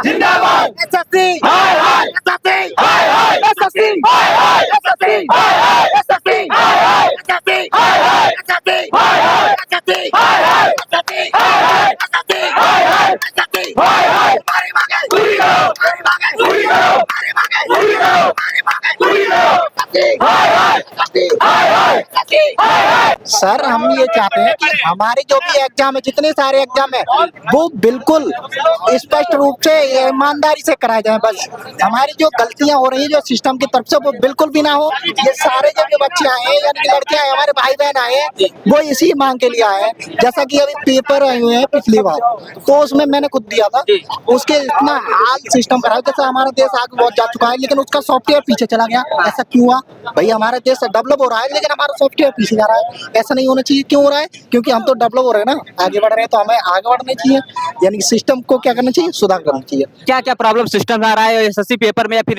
जिंदाबाद एसएससी हाय हाय एसएससी हाय हाय एसएससी हाय हाय एसएससी हाय हाय SSC हाय हाय SSC हाय हाय SSC हाय हाय SSC हाय हाय SSC हाय हाय SSC हाय हाय SSC हाय हाय हमारी मांगे पूरी करो हमारी मांगे पूरी करो हमारी मांगे पूरी करो हमारी मांगे पूरी करो एसएससी हाय हाय एसएससी हाय हाय एसएससी हाय हाय सर हम ये चाहते हैं कि हमारे जो भी एग्जाम है जितने सारे एग्जाम है वो बिल्कुल स्पष्ट रूप से ईमानदारी से कराए जाए। बस हमारी जो गलतियां हो रही हैं जो सिस्टम की तरफ से वो बिल्कुल भी ना हो। ये सारे जो भी बच्चे आए हैं यानी कि लड़के आए हमारे भाई बहन आए हैं वो इसी मांग के लिए आए हैं। जैसा कि अभी पेपर आए हुए हैं पिछली बार तो उसमें मैंने खुद दिया था उसके इतना हाल सिस्टम करा जैसे हमारा देश आगे बहुत जा चुका है लेकिन उसका सॉफ्टवेयर पीछे चला गया। ऐसा क्यों हुआ भाई? हमारा देश डेवलप हो रहा है लेकिन हमारा सॉफ्टवेयर पीछे जा रहा है। ऐसा नहीं होना चाहिए। क्यों हो रहा है? क्योंकि हम तो डेवलप हो रहे हैं ना, आगे बढ़ रहे हैं तो हमें आगे बढ़ना चाहिए। यानी सिस्टम को क्या करना चाहिए? सुधार करना चाहिए। क्या क्या प्रॉब्लम सिस्टम आ रहा है एसएससी पेपर में या फिर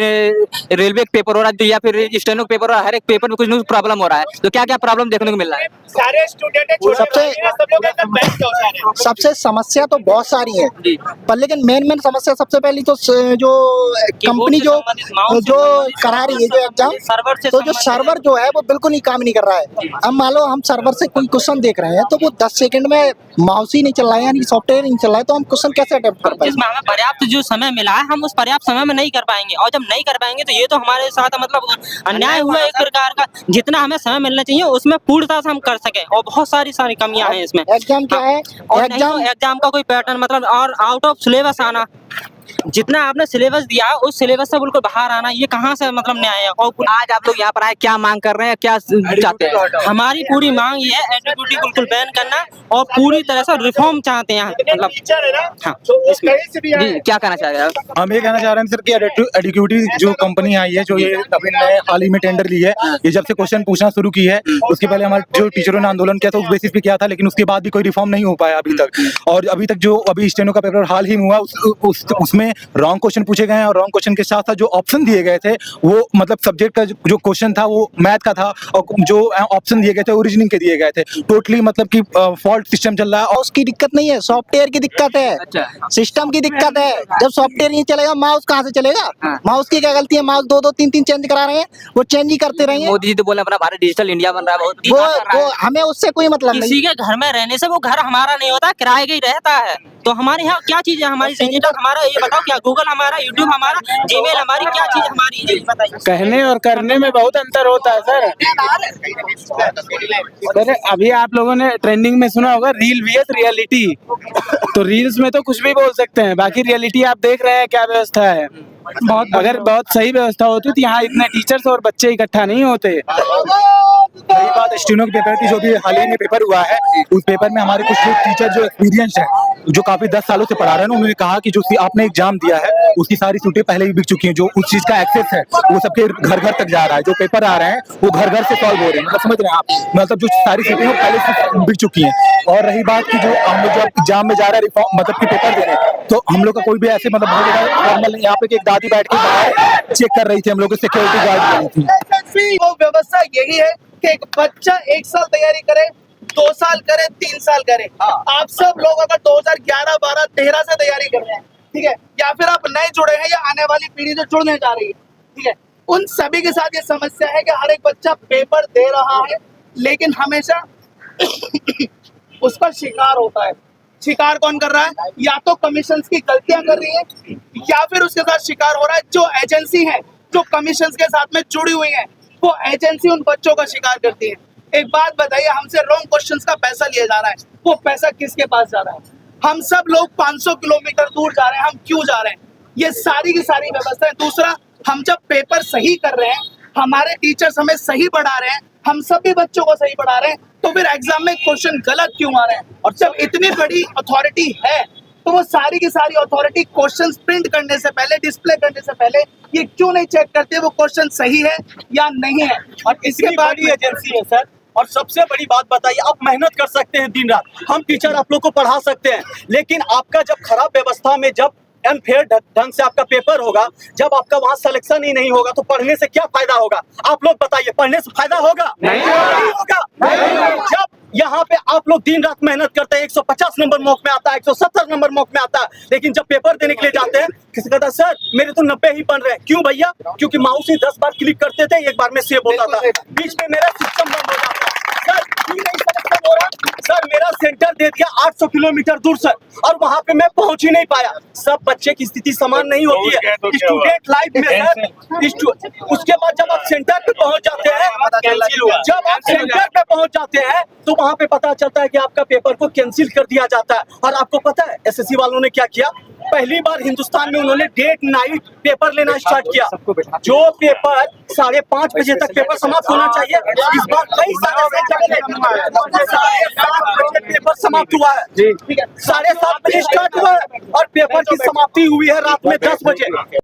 रेलवे पेपर हो रहा है या फिर स्टेनो पेपर हो रहा है, हर एक पेपर में कुछ ना कुछ प्रॉब्लम हो रहा है तो क्या क्या प्रॉब्लम देखने को मिल रहा है? सारे स्टूडेंट सबसे समस्या तो बहुत सारी है पर लेकिन मेन समस्या सबसे पहली तो जो कंपनी जो करा रही है जो एग्जाम तो जो सर्वर जो है वो बिल्कुल ही काम नहीं कर रहा है। अब मान लो हम सर्वर से कोई क्वेश्चन देख रहे हैं तो वो 10 सेकंड में माउस ही नहीं चल रहा है यानी सॉफ्टवेयर नहीं चल रहा है तो हम क्वेश्चन कैसे अटेम्प्ट कर पाएंगे? जिसमें हमें पर्याप्त जो समय मिला है हम उस पर्याप्त समय में नहीं कर पाएंगे और जब नहीं कर पाएंगे तो ये तो हमारे साथ मतलब अन्याय हुआ एक प्रकार का। जितना हमें समय मिलना चाहिए उसमें पूर्णता से हम कर सके और बहुत सारी कमियां हैं इसमें। एग्जाम क्या है? और एग्जाम का कोई पैटर्न मतलब और आउट ऑफ सिलेबस आना, जितना आपने सिलेबस दिया उस सिलेबस से बिल्कुल बाहर आना, ये कहाँ से मतलब न्याय है? और आज आप लोग यहाँ पर आए क्या मांग कर रहे हैं, क्या चाहते हैं? हमारी पूरी मांग ये है एडीक्यूटी बिल्कुल बैन करना और पूरी तरह से रिफॉर्म चाहते हैं मतलब। हाँ, इसमें जी क्या कहना चाह रहे हैं आप? हम ये कहना चाह रहे हैं सर कि एडीक्यूटी जो कंपनी आई है जो ये अभी नए हाल ही में टेंडर ली है, ये जब से क्वेश्चन पूछना शुरू की है उसके पहले हमारे जो टीचरों ने आंदोलन किया था उस बेसिस पे किया था लेकिन उसके बाद भी कोई रिफॉर्म नहीं हो पाया अभी तक। और अभी तक जो अभी स्टेनो का पेपर हाल ही में हुआ उसमें रॉन्ग क्वेश्चन पूछे गए हैं और रॉन्ग क्वेश्चन के साथ साथ जो ऑप्शन दिए गए थे वो मतलब सब्जेक्ट का जो क्वेश्चन था वो मैथ का था और जो ऑप्शन दिए गए थे ओरिजिनिंग के दिए गए थे। टोटली मतलब कि फॉल्ट सिस्टम चल रहा है। और उसकी दिक्कत नहीं है, सॉफ्टवेयर की दिक्कत है, सिस्टम की दिक्कत है। जब सॉफ्टवेयर नहीं चलेगा माउस कहाँ से चलेगा? माउस की क्या गलती है? माउस 2-2 3-3 चेंज करा रहे हैं, वो चेंज ही करते रहेंगे। मोदी जी तो बोले अपना भारत डिजिटल इंडिया बन रहा है, बहुत वो हमें उससे कोई मतलब नहीं। किसी के घर में रहने से वो घर हमारा नहीं होता, किराए का ही रहता है। तो हमारे यहाँ क्या चीज है हमारी? डिजिटल हमारा ये बताओ, क्या गूगल हमारा, यूट्यूब हमारा, जीमेल हमारी, क्या चीज हमारी है बताइए। कहने और करने में बहुत अंतर होता है सर। अभी आप लोगों ने ट्रेंडिंग में सुना होगा रील वीएस रियलिटी, तो रील्स में तो कुछ भी बोल सकते हैं, बाकी रियलिटी आप देख रहे हैं क्या व्यवस्था है। अगर बहुत सही व्यवस्था होती तो यहाँ इतने टीचर्स और बच्चे इकट्ठा नहीं होते। वही बात स्टेनो के पेपर की जो भी हाल ही में पेपर हुआ है उस पेपर में हमारे कुछ टीचर जो एक्सपीरियंस है जो काफी 10 सालों से पढ़ा रहे हैं उन्होंने कहा कि जो आपने एग्जाम दिया है उसकी सारी सीटें पहले ही बिक चुकी हैं। जो उस चीज का एक्सेस है वो सबके घर घर तक जा रहा है। जो पेपर आ रहे हैं वो घर घर से सॉल्व हो रहे हैं, मतलब समझ रहे हैं आप, मतलब जो सारी सीटें वो पहले से बिक चुकी हैं। और रही बात की जो हम लोग जब एग्जाम में जा रहे हैं मतलब कि पेपर देने तो हम लोग का कोई भी ऐसे मतलब बहुत फॉर्मल नहीं। यहाँ पे एक दादी बैठ के बाहर चेक कर रही थी, हम लोग सिक्योरिटी गार्ड कर रही थी। वो व्यवस्था यही है कि एक बच्चा 1 साल तैयारी करे, 2 साल करे, 3 साल करे। आप सब लोग अगर 2011, 12, 13 से तैयारी कर रहे हैं, ठीक है, या फिर आप नए जुड़े हैं या आने वाली पीढ़ी जो जुड़ने जा रही है, ठीक है, उन सभी के साथ ये समस्या है कि हर एक बच्चा पेपर दे रहा है लेकिन हमेशा उसका शिकार होता है। शिकार कौन कर रहा है? या तो कमीशन की गलतियां कर रही है या फिर उसके साथ शिकार हो रहा है जो एजेंसी है जो कमीशन के साथ में जुड़ी हुई है, वो एजेंसी उन बच्चों का शिकार करती है। एक बात बताइए, हमसे रॉन्ग क्वेश्चंस का पैसा लिया जा रहा है, वो पैसा किसके पास जा रहा है? हम सब लोग 500 किलोमीटर दूर जा रहे हैं, हम क्यों जा रहे हैं? ये सारी की सारी व्यवस्था है। दूसरा, हम जब पेपर सही कर रहे हैं, हमारे टीचर्स हमें सही पढ़ा रहे हैं, हम सभी बच्चों को सही पढ़ा रहे हैं, तो फिर एग्जाम में क्वेश्चन गलत क्यों आ रहे हैं? और जब इतनी बड़ी अथॉरिटी है तो वो सारी की सारी अथॉरिटी क्वेश्चंस प्रिंट करने से पहले, डिस्प्ले करने से पहले ये क्यों नहीं चेक करते वो क्वेश्चन सही है या नहीं है? और इसके बाद बड़ी एजेंसी है सर। और सबसे बड़ी बात बताइए, आप मेहनत कर सकते हैं दिन रात, हम टीचर आप लोग को पढ़ा सकते हैं, लेकिन आपका जब खराब व्यवस्था में जब अनफेयर ढंग से आपका पेपर होगा, जब आपका वहाँ सिलेक्शन ही नहीं होगा तो पढ़ने से क्या फायदा होगा? आप लोग बताइए, पढ़ने से फायदा होगा? नहीं होगा। जब यहाँ पे आप लोग दिन रात मेहनत करते हैं, 150 नंबर मॉक में आता है, 170 नंबर मॉक में आता है, लेकिन जब पेपर देने के लिए जाते हैं, किसी कहता है सर मेरे तो 90 ही बन रहे हैं। क्यों भैया? क्योंकि माउस ही 10 बार क्लिक करते थे, एक बार में सेव होता था, बीच में मेरा सिस्टम बंद हो जाता। सर क्यों नहीं सिलेक्शन हो रहा? सर मेरा सेंटर दे दिया 800 किलोमीटर दूर सर, और वहाँ पे मैं पहुंच ही नहीं पाया। सब बच्चे की स्थिति समान नहीं होती है। स्टूडेंट लाइफ में सर, उसके बाद जब आप सेंटर पे पहुंच जाते हैं, जब आप सेंटर पे पहुंच जाते हैं तो वहाँ पे पता चलता है कि आपका पेपर को कैंसिल कर दिया जाता है। और आपको पता है एसएससी वालों ने क्या किया? पहली बार हिंदुस्तान में उन्होंने डेट नाइट पेपर लेना स्टार्ट किया। जो पेपर 5:30 बजे तक पेपर समाप्त होना चाहिए, इस बार कई सारे 7:30 बजे पेपर समाप्त हुआ है। 7:30 बजे स्टार्ट हुआ है और पेपर की समाप्ति हुई है रात में 10 बजे।